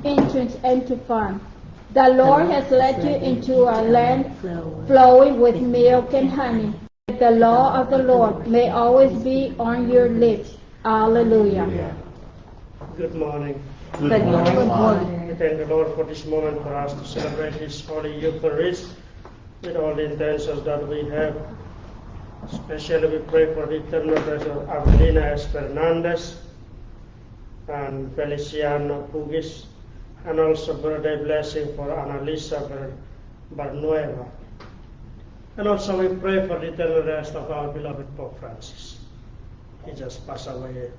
entrance into farm. The Lord has led you into a land flowing with milk and honey. The law of the Lord may always be on your lips. Alleluia. Good morning. Good morning. We thank the Lord for this moment for us to celebrate His Holy Eucharist with all the intentions that we have. Especially we pray for the eternal rest of Avelina S. Fernandez and Feliciano Pugis, and also birthday blessing for Annalisa Barnueva. And also we pray for the eternal rest of our beloved Pope Francis. He just passed away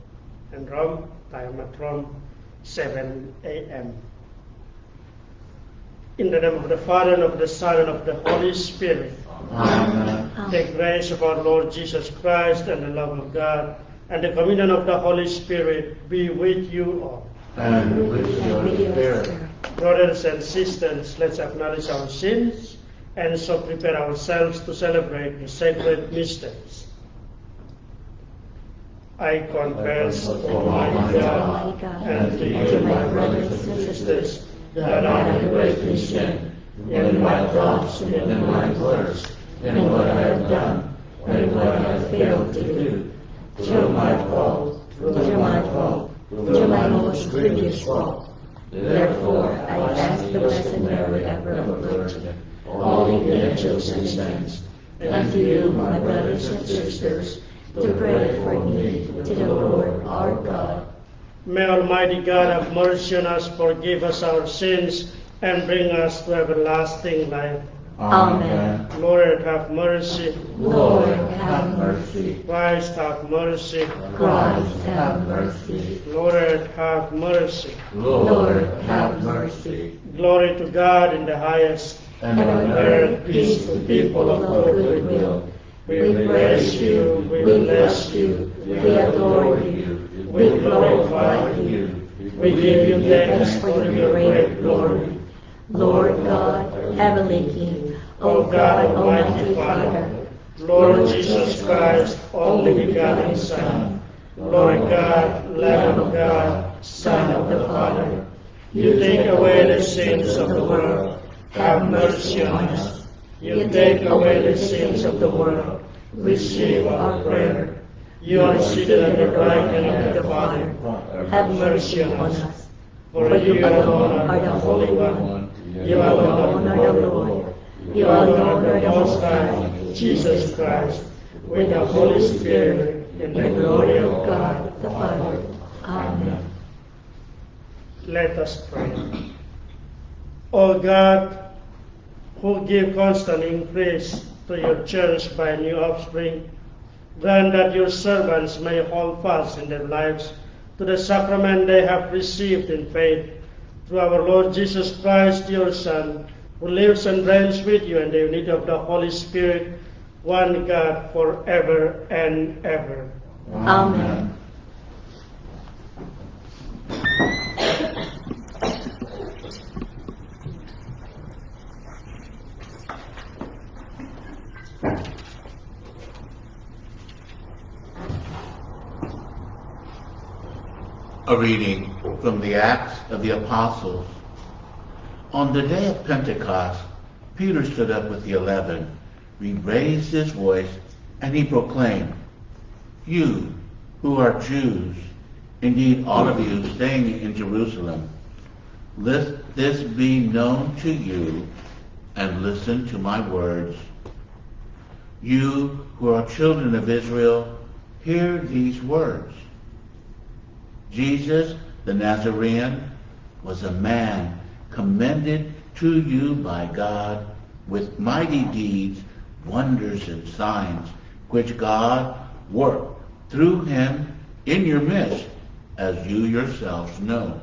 in Rome, time at Rome, 7 a.m. In the name of the Father, and of the Son, and of the Holy Spirit. Amen. The grace of our Lord Jesus Christ, and the love of God, and the communion of the Holy Spirit be with you all. And with your spirit. Brothers and sisters, let's acknowledge our sins, and so prepare ourselves to celebrate the sacred mysteries. I confess, Almighty God, and to you, my brothers and sisters, that I have greatly sinned in my thoughts and in my words, in what I have done and what I have failed to do, through my fault, through my most grievous fault. Therefore, I ask the Blessed Mary, ever of Virgin, all the angels and saints, and to you, my brothers and sisters, to pray for me to the Lord our God. May Almighty God have mercy on us, forgive us our sins, and bring us to everlasting life. Amen. Lord, have mercy. Lord, have mercy. Christ, have mercy. Christ, have mercy. Lord, have mercy. Lord, have mercy. Glory to God in the highest, And on earth peace to people of good will. We praise you, we bless you, we adore you, we glorify you. We give you thanks for your great glory. Lord God, heavenly King, O God, Almighty Father, Lord Jesus Christ, only begotten Son, Lord God, Lamb of God, Son of the Father, you take away the sins of the world, have mercy on us. You take away the sins of the world, receive our prayer. You are seated at the right hand of the Father, have mercy on us. For you alone are the Holy One, you alone are the Lord, you alone are the Most High, Jesus Christ, with the Holy Spirit, in the glory of God the Father. Amen. Let us pray. O God, who give constant increase to your church by new offspring, grant that your servants may hold fast in their lives to the sacrament they have received in faith, through our Lord Jesus Christ, your Son, who lives and reigns with you in the unity of the Holy Spirit, one God, forever and ever. Amen. A reading from the Acts of the Apostles. On the day of Pentecost, Peter stood up with the 11. He raised his voice and he proclaimed, "You who are Jews, indeed all of you staying in Jerusalem, let this be known to you and listen to my words. You who are children of Israel, hear these words. Jesus the Nazarene was a man commended to you by God with mighty deeds, wonders, and signs, which God worked through him in your midst, as you yourselves know.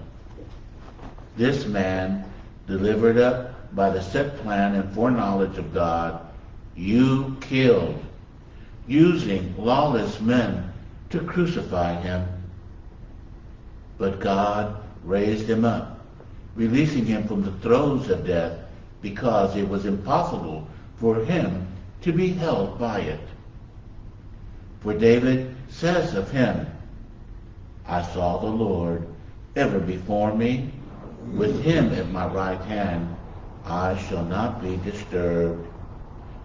This man, delivered up by the set plan and foreknowledge of God, you killed, using lawless men to crucify him. But God raised him up, releasing him from the throes of death, because it was impossible for him to be held by it. For David says of him, I saw the Lord ever before me, With him at my right hand, I shall not be disturbed.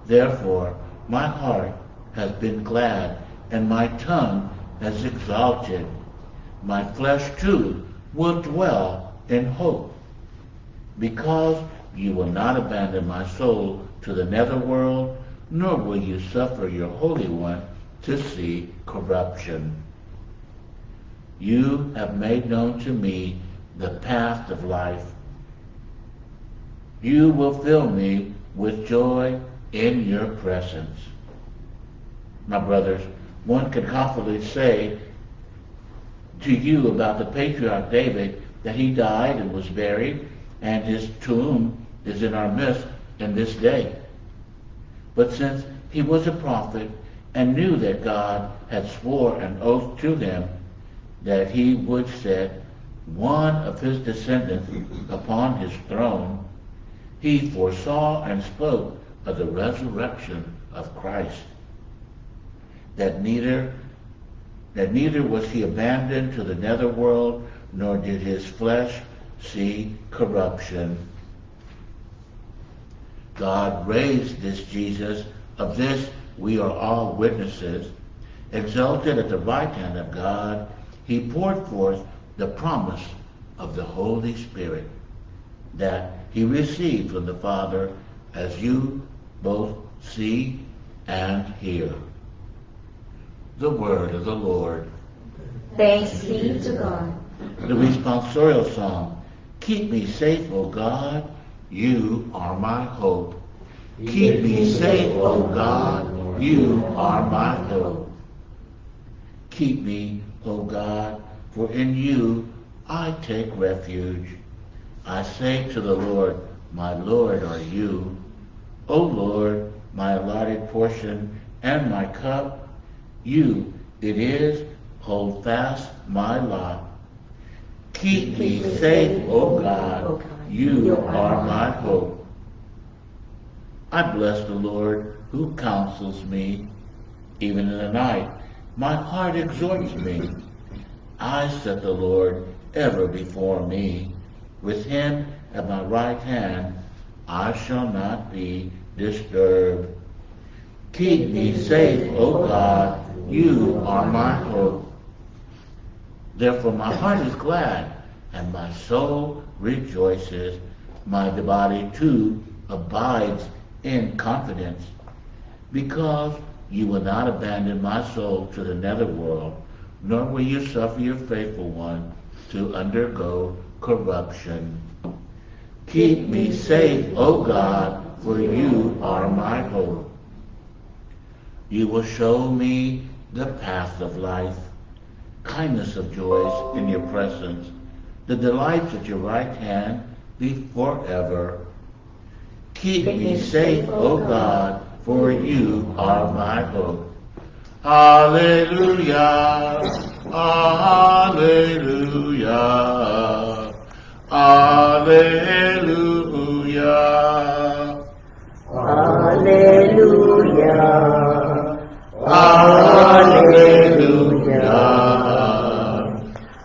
Therefore, my heart has been glad, and my tongue has exalted. My flesh too will dwell in hope, because you will not abandon my soul to the netherworld, nor will you suffer your Holy One to see corruption. You have made known to me the path of life. You will fill me with joy in your presence. My brothers, one can confidently say to you about the patriarch David that he died and was buried, and his tomb is in our midst in this day. But since he was a prophet and knew that God had swore an oath to him that he would set one of his descendants upon his throne, he foresaw and spoke of the resurrection of Christ, that neither was he abandoned to the netherworld, nor did his flesh see corruption. God raised this Jesus, of this we are all witnesses. Exalted at the right hand of God, he poured forth the promise of the Holy Spirit that he received from the Father, as you both see and hear. The word of the Lord. Thanks be to God. The responsorial song. Keep me safe, O God, you are my hope. Keep me safe, O God, you are my hope. Keep me, O God, for in you I take refuge. I say to the Lord, my Lord are you. O Lord, my allotted portion and my cup, you it is, hold fast my lot. Keep me safe, O God, you are my hope. I bless the Lord who counsels me. Even in the night, my heart exhorts me. I set the Lord ever before me. With him at my right hand, I shall not be disturbed. Keep me safe, O God, you are my hope. Therefore my heart is glad, and my soul rejoices. My body too abides in confidence, because you will not abandon my soul to the netherworld, nor will you suffer your faithful one to undergo corruption. Keep me safe, O God, for you are my hope. You will show me the path of life, kindness of joys in your presence, the delights at your right hand be forever. Keep me safe, O God, for you are my hope. Hallelujah, hallelujah, hallelujah, Hallelujah. hallelujah,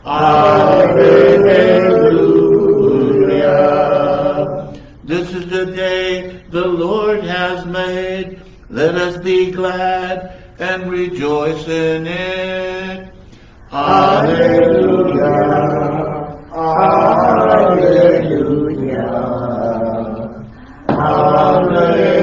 hallelujah. This is the day the Lord has made. Let us be glad and rejoice in it. Hallelujah, Hallelujah. hallelujah.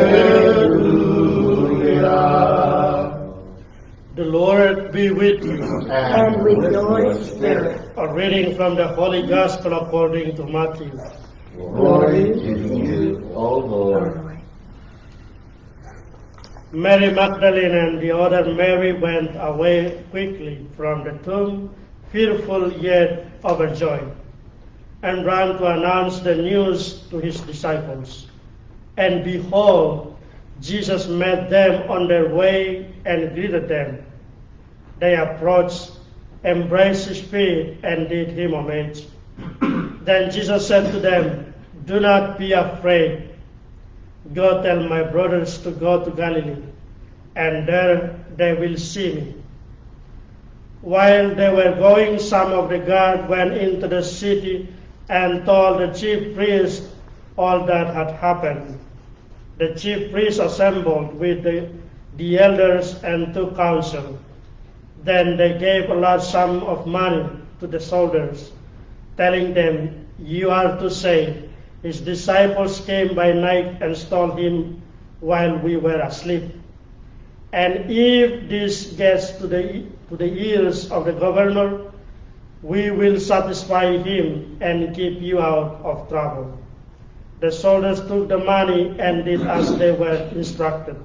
The Lord be with you. And with your spirit. A reading from the Holy Gospel according to Matthew. Glory to you, O Lord. Mary Magdalene and the other Mary went away quickly from the tomb, fearful yet overjoyed, and ran to announce the news to his disciples. And behold, Jesus met them on their way and greeted them. They approached, embraced his feet, and did him homage. Then Jesus said to them, "Do not be afraid. Go tell my brothers to go to Galilee, and there they will see me." While they were going, some of the guard went into the city and told the chief priests all that had happened. The chief priests assembled with the elders and took counsel. Then they gave a large sum of money to the soldiers, telling them, "You are to say, his disciples came by night and stole him while we were asleep. And if this gets to the ears of the governor, we will satisfy him and keep you out of trouble." The soldiers took the money and did as they were instructed.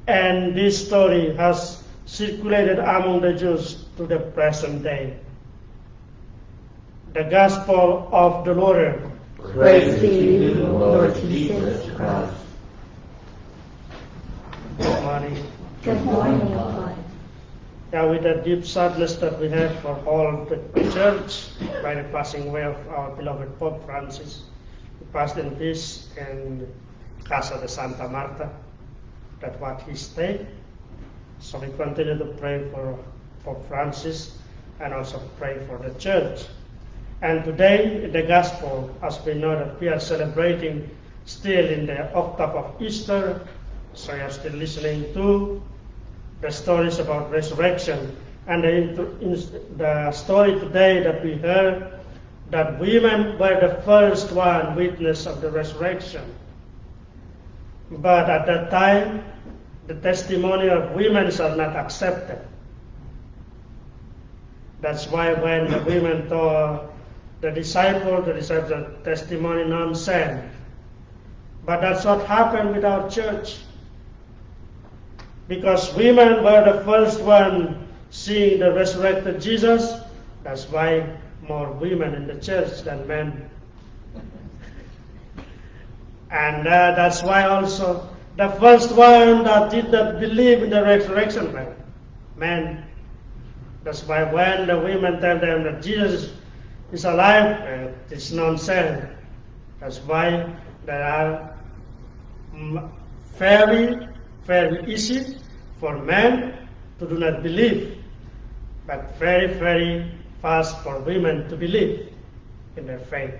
And this story has circulated among the Jews to the present day. The Gospel of the Lord. Praise to you, Lord Jesus Christ. Good morning. Good morning, Lord. Now, with the deep sadness that we have for all the church by the passing away of our beloved Pope Francis, who passed in peace in Casa de Santa Marta, that what he stayed. So we continue to pray for Pope Francis and also pray for the church. And today in the Gospel, as we know that we are celebrating still in the octave of Easter, so you are still listening to the stories about resurrection. And the story today that we heard, that women were the first one witness of the resurrection. But at that time, the testimony of women are not accepted. That's why when the women told the disciples are testimony nonsense. But that's what happened with our church. Because women were the first one seeing the resurrected Jesus, that's why more women in the church than men. And that's why also the first one that did not believe in the resurrection were men. That's why when the women tell them that Jesus is alive, it's nonsense. That's why they are very, very easy for men to do not believe, but very, very fast for women to believe in their faith.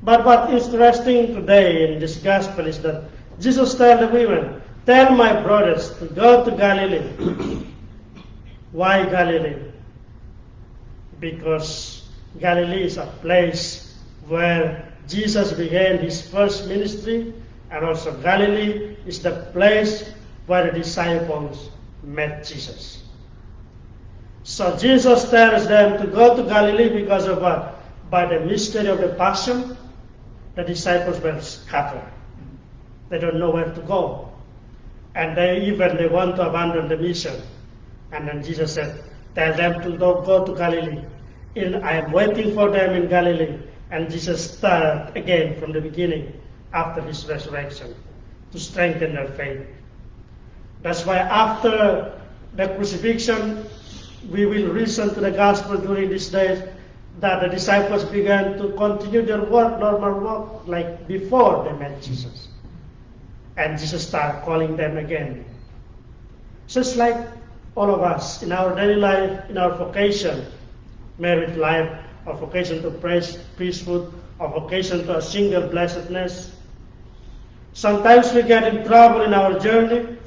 But what is interesting today in this gospel is that Jesus told the women, "Tell my brothers to go to Galilee." Why Galilee? Because Galilee is a place where Jesus began his first ministry, and also Galilee is the place where the disciples met Jesus. So Jesus tells them to go to Galilee because of what? By the mystery of the Passion, the disciples were scattered. They don't know where to go. And they want to abandon the mission. And then Jesus said, "Tell them to go to Galilee. I am waiting for them in Galilee." And Jesus started again from the beginning after his resurrection to strengthen their faith. That's why after the crucifixion, we will listen to the gospel during these days that the disciples began to continue their work, normal work, like before they met Jesus. And Jesus started calling them again. Just like all of us in our daily life, in our vocation, married life, our vocation to priesthood, our vocation to a single blessedness. Sometimes we get in trouble in our journey.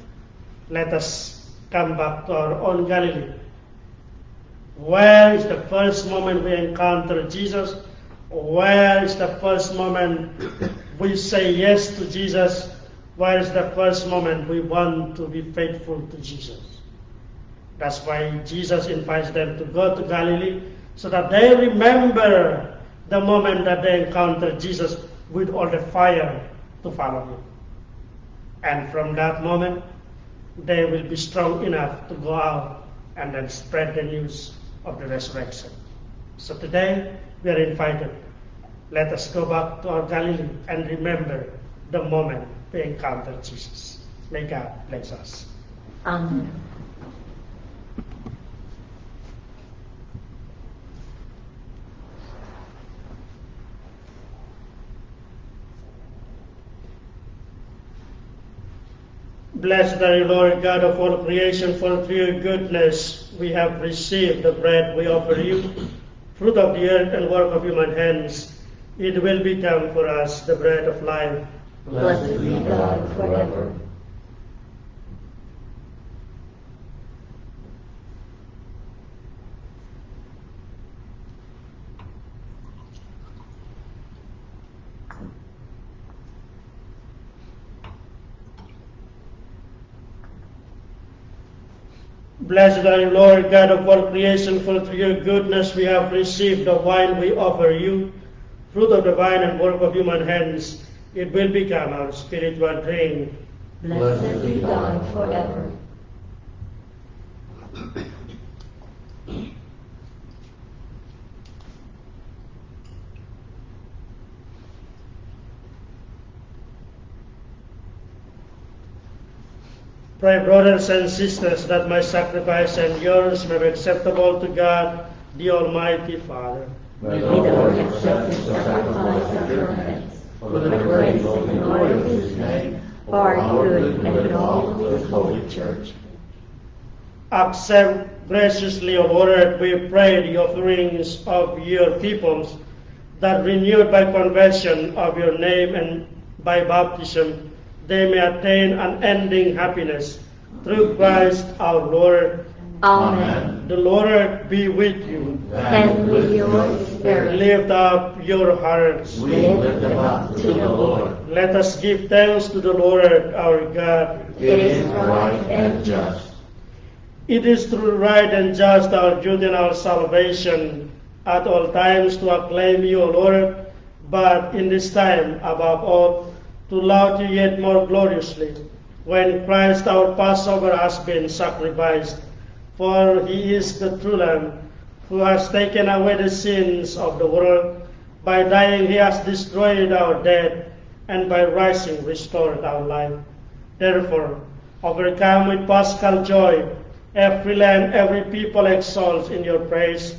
Let us come back to our own Galilee. Where is the first moment we encounter Jesus? Where is the first moment we say yes to Jesus? Where is the first moment we want to be faithful to Jesus? That's why Jesus invites them to go to Galilee, so that they remember the moment that they encountered Jesus with all the fire to follow him. And from that moment, they will be strong enough to go out and then spread the news of the resurrection. So today, we are invited. Let us go back to our Galilee and remember the moment we encountered Jesus. May God bless us. Amen. Blessed are you, Lord God of all creation, for through your goodness we have received the bread we offer you. fruit of the earth and work of human hands, it will become for us the bread of life. Blessed be God forever. Blessed are you, Lord God of all creation, for through your goodness we have received the wine we offer you, fruit of the vine and work of human hands. It will become our spiritual drink. Blessed be God forever. Pray, brothers and sisters, that my sacrifice and yours may be acceptable to God, the Almighty Father. May the Lord accept the sacrifice of your hands, for the praise and glory of his name, for our good and all of his holy church. Accept graciously, O Lord, we pray, the offerings of your peoples, that renewed by conversion of your name and by baptism, they may attain unending happiness through Christ our Lord. Amen. The Lord be with you. And with your spirit, Lift up your hearts. we lift them up to the Lord. Let us give thanks to the Lord our God. It is right and just. It is through right and just, our duty and our salvation, at all times to acclaim you, O Lord, but in this time, above all, to laud you yet more gloriously, when Christ our Passover has been sacrificed. For he is the true Lamb, who has taken away the sins of the world. By dying he has destroyed our death, and by rising restored our life. Therefore, overcome with paschal joy, every land, every people exalts in your praise,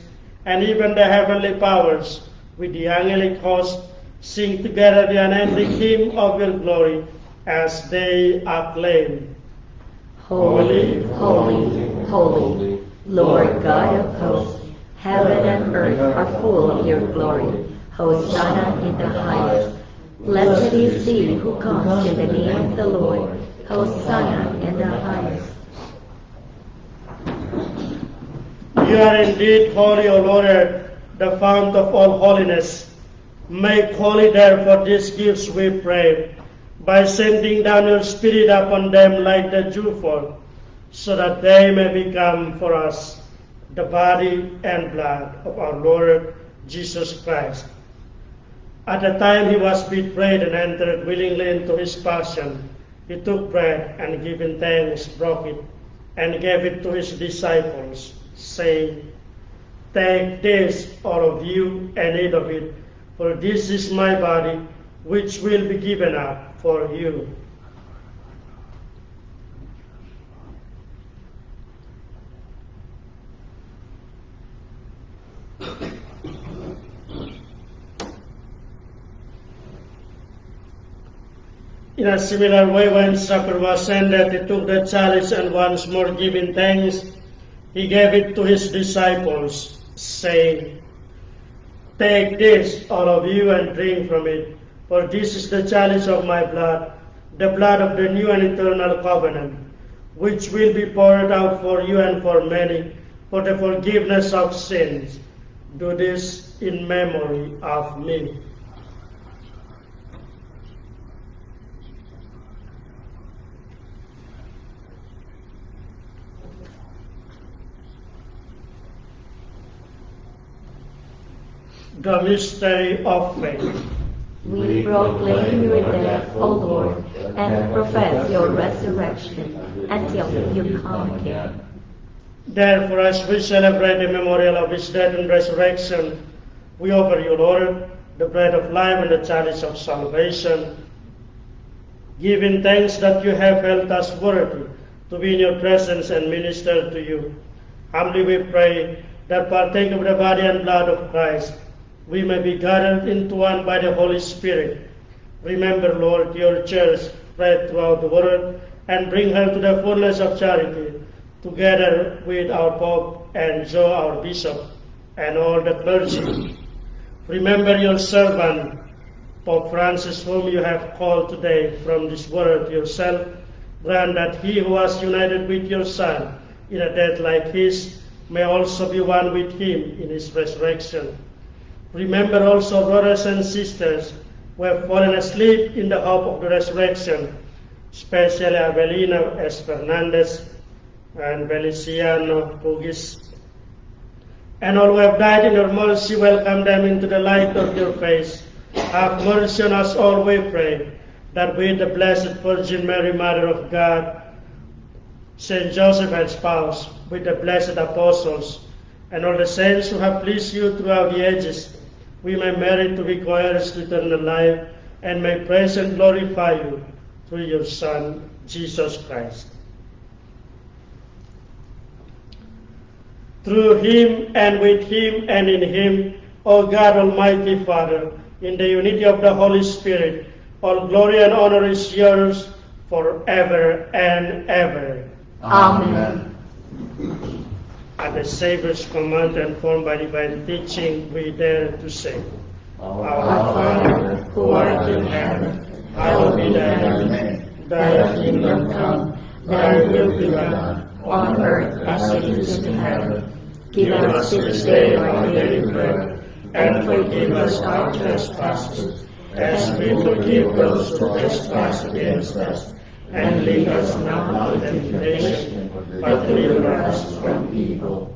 and even the heavenly powers, with the angelic host, sing together the unending hymn of your glory, as they acclaim. Holy, holy, holy, Lord God of hosts, heaven and earth are full of your glory. Hosanna in the highest. Blessed is he who comes in the name of the Lord. Hosanna in the highest. You are indeed holy, O Lord, the fount of all holiness. Make holy therefore these gifts, we pray, by sending down your Spirit upon them like the dewfall, so that they may become for us the body and blood of our Lord Jesus Christ. At the time he was betrayed and entered willingly into his passion, he took bread and giving thanks, broke it, and gave it to his disciples, saying, "Take this, all of you, and eat of it, for this is my body, which will be given up for you." In a similar way, when supper was ended, he took the chalice, and once more giving thanks, he gave it to his disciples, saying, "Take this, all of you, and drink from it, for this is the chalice of my blood, the blood of the new and eternal covenant, which will be poured out for you and for many, for the forgiveness of sins. Do this in memory of me." The mystery of faith. We proclaim your death, O Lord, and profess your resurrection until you come again. Therefore, as we celebrate the memorial of his death and resurrection, we offer you, Lord, the bread of life and the chalice of salvation, giving thanks that you have held us worthy to be in your presence and minister to you. Humbly we pray that, partake of the body and blood of Christ, we may be gathered into one by the Holy Spirit. Remember, Lord, your church spread throughout the world, and bring her to the fullness of charity, together with our Pope and Joe, our Bishop, and all the clergy. Remember your servant, Pope Francis, whom you have called today from this world yourself. Grant that he who was united with your Son in a death like his may also be one with him in his resurrection. Remember also brothers and sisters who have fallen asleep in the hope of the resurrection, especially Abelino S. Fernandez and Feliciano Pugis, and all who have died in your mercy. Welcome them into the light of your face. Have mercy on us all, we pray, that with the Blessed Virgin Mary, Mother of God, Saint Joseph and spouse, with the blessed apostles, and all the saints who have pleased you throughout the ages, we may merit to be co-heirs to eternal life, and may praise and glorify you through your Son, Jesus Christ. Through him, and with him, and in him, O God, Almighty Father, in the unity of the Holy Spirit, all glory and honor is yours forever and ever. Amen. At the Savior's command and formed by divine teaching, we dare to say, Our Father, who art in heaven, hallowed be thy name. Thy kingdom come, thy will be done, on earth as it is in heaven. Give us this day our daily bread, and forgive us our trespasses, as we forgive those who trespass against us. And lead us not into temptation, but deliver us from evil.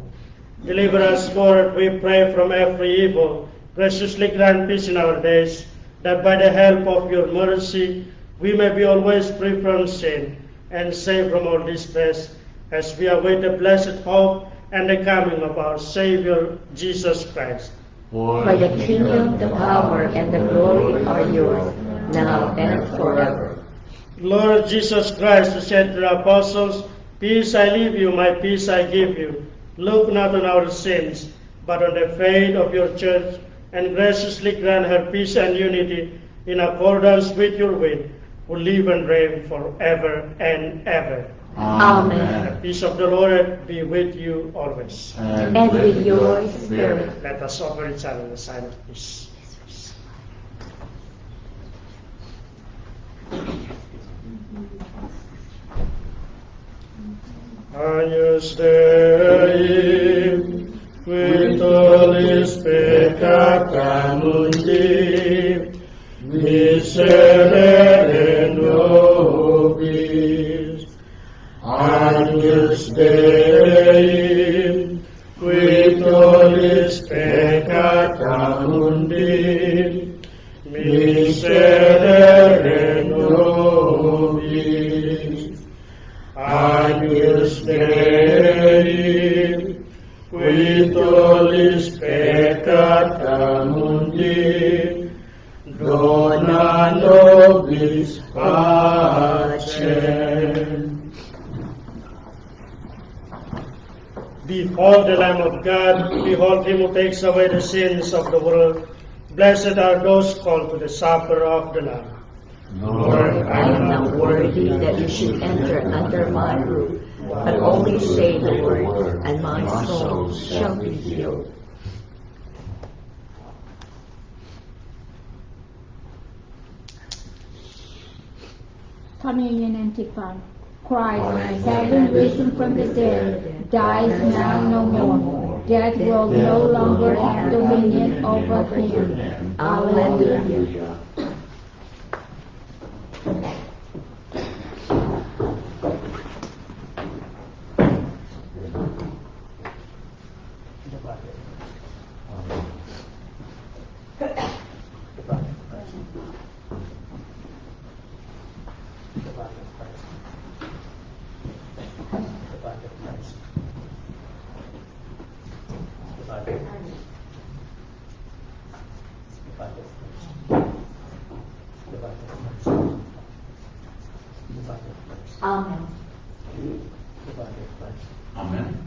Deliver us, Lord, we pray, from every evil. Graciously grant peace in our days, that by the help of your mercy we may be always free from sin and safe from all distress, as we await the blessed hope and the coming of our Savior, Jesus Christ. For the kingdom, the power, and the glory are yours, now and forever. Lord Jesus Christ, who said to the apostles, Peace I leave you, my peace I give you. Look not on our sins, but on the faith of your church, and graciously grant her peace and unity in accordance with your will, who live and reign forever and ever. Amen. The peace of the Lord be with you always. And with your spirit. Let us offer each other the sign of peace. Agnus Dei, qui tollis peccata mundi, miserere nobis. Agnus Dei, qui tollis peccata mundi, miserere nobis. Agnus Dei, qui tollis peccata mundi, dona nobis pacem. Behold the Lamb of God, behold him who takes away the sins of the world. Blessed are those called to the supper of the Lamb. Lord, I am not worthy that you should enter under my roof, but only say the word, and my soul shall be healed. Communion Antiphon. Christ, having risen from the dead, dies now no more. Death will no longer have dominion over him. Alleluia. Amen. Amen.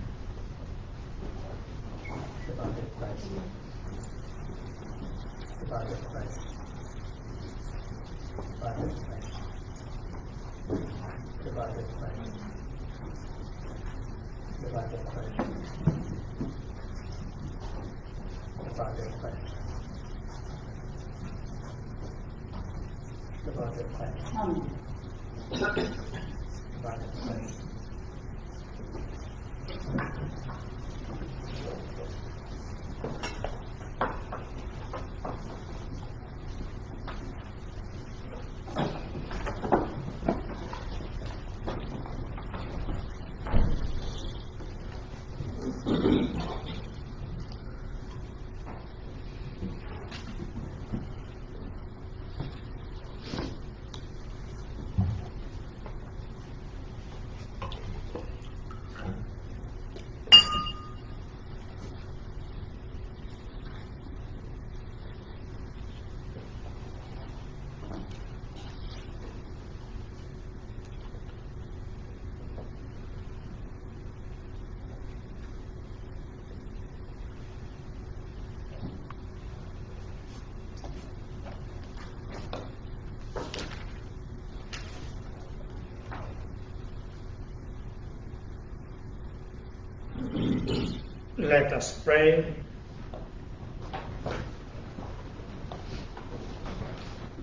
Let us pray.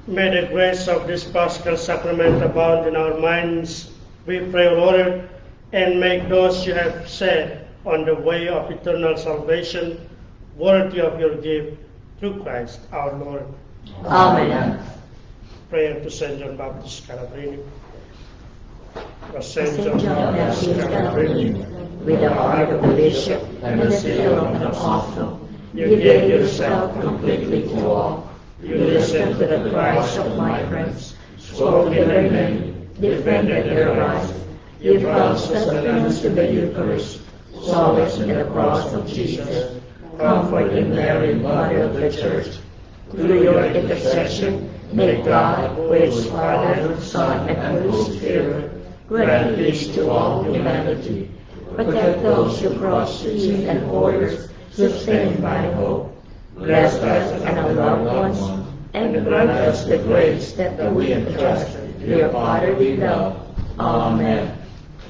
May the grace of this Paschal Sacrament abound in our minds, we pray, O Lord, and make those you have set on the way of eternal salvation worthy of your gift through Christ our Lord. Amen. Prayer to Saint John Baptist Calabrini. For Saint Saint John John Baptist Baptist Calabrini, Calabrini, with the heart of a bishop and the seal of an apostle, you gave yourself completely to all. You listened to the cries of migrants, spoke in their name, defended their rights. You brought sustenance to the Eucharist, solace in the cross of Jesus, comfort in Mary, Mother of the Church. Through your intercession, may God, who is Father, Son, and Holy Spirit, grant peace to all humanity. Protect those who cross seas and borders, sustained by hope. Bless us and our loved ones, and grant us the grace that we entrust to your fatherly love. Amen.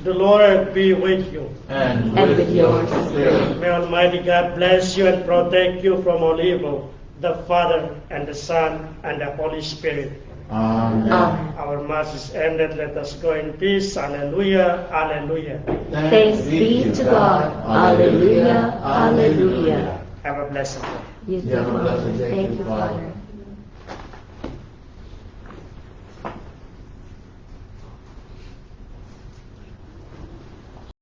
the Lord be with you. And with your spirit. May Almighty God bless you and protect you from all evil, the Father and the Son and the Holy Spirit. Amen. Amen. Our Mass is ended. Let us go in peace. Alleluia. Alleluia. Thanks be to God. Alleluia. Alleluia. Have a blessed day. You You have a blessed too. day, Thank you, Father. Father.